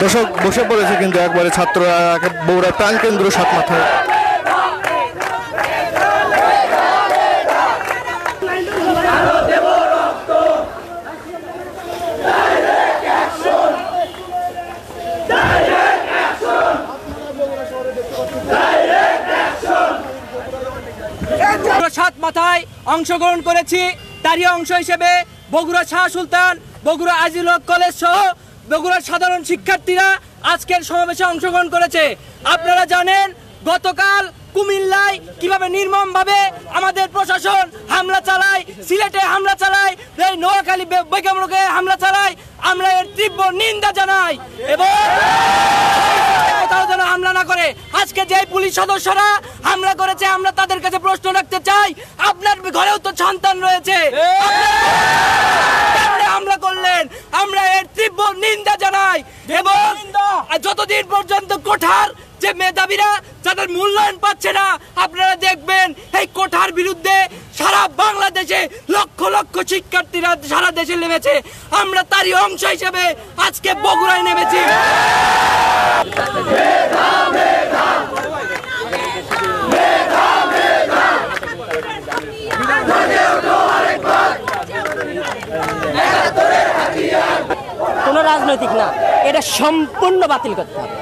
দর্শক বসে পড়েছে কিন্তু একবারে ছাত্ররা বগুড়া প্রাণকেন্দ্র সাত মাথায়। সাত মাথায় অংশগ্রহণ করেছি, তারই অংশ হিসেবে বগুড়া শাহ সুলতান, বগুড়া আজিজুল হক কলেজ সহ বগুড়ার সাধারণ শিক্ষার্থীরা আজকের সমাবেশে অংশগ্রহণ করেছে। আপনারা জানেন গতকাল কুমিল্লায় কিভাবে নির্মমভাবে আমাদের প্রশাসন হামলা চালায়, সিলেটে হামলা চালায়, এই নোয়াখালী বেগমরোগে হামলা চালায়। আমরা এর তীব্র নিন্দা জানাই এবং যেন হামলা না করে। আজকে যে পুলিশ সদস্যরা হামলা করেছে আমরা তাদের কাছে প্রশ্ন রাখতে চাই, আপনার ঘরেও তো সন্তান রয়েছে, হামলা করলেন। আমরা এর তীব্র নিন্দা জানাই এবং যতদিন পর্যন্ত কোঠার যে মেধাবীরা যাদের মূল্যায়ন পাচ্ছে না, আপনারা দেখবেন এই কোঠার বিরুদ্ধে সারা বাংলাদেশে লক্ষ লক্ষ শিক্ষার্থীরা সারা দেশে নেমেছে। আমরা তারই অংশ হিসেবে আজকে বগুড়ায় নেমেছি। কোনো রাজনৈতিক না, এটা সম্পূর্ণ বাতিল করতে হবে।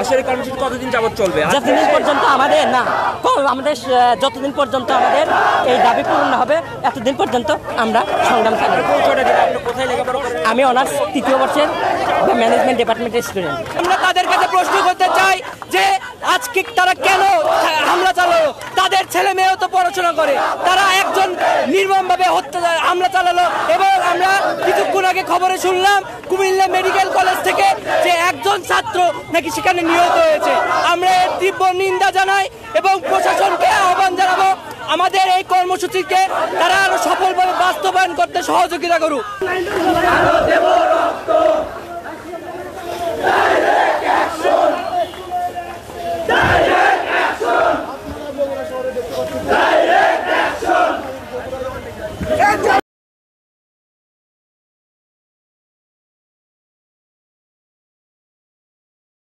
আসলে কর্মসূচি কতদিন যাবত চলবে? যতদিন পর্যন্ত আমাদের যতদিন পর্যন্ত আমাদের এই দাবি পূরণ না হবে এতদিন পর্যন্ত আমরা সংগ্রাম চালাবো। আমি অনার্স 3য় বর্ষের ম্যানেজমেন্ট ডিপার্টমেন্টের স্টুডেন্ট। আমরা তাদের কাছে প্রশ্ন করতে চাই যে আজকে তারা কেন হামলা চালালো? তাদের ছেলে মেয়েও তো পড়াশোনা করে, তারা একজন নির্মমভাবে হামলা চালালো। এবং আমরা কিছুক্ষণ আগে খবরে শুনলাম কুমিল্লা মেডিকেল কলেজ থেকে যে একজন ছাত্র নাকি সেখানে নিহত হয়েছে। আমরা এর তীব্র নিন্দা জানাই এবং প্রশাসনকে আহ্বান জানাবো আমাদের এই কর্মসূচিকে তারা আরো সফলভাবে বাস্তবায়ন করতে সহযোগিতা করুক।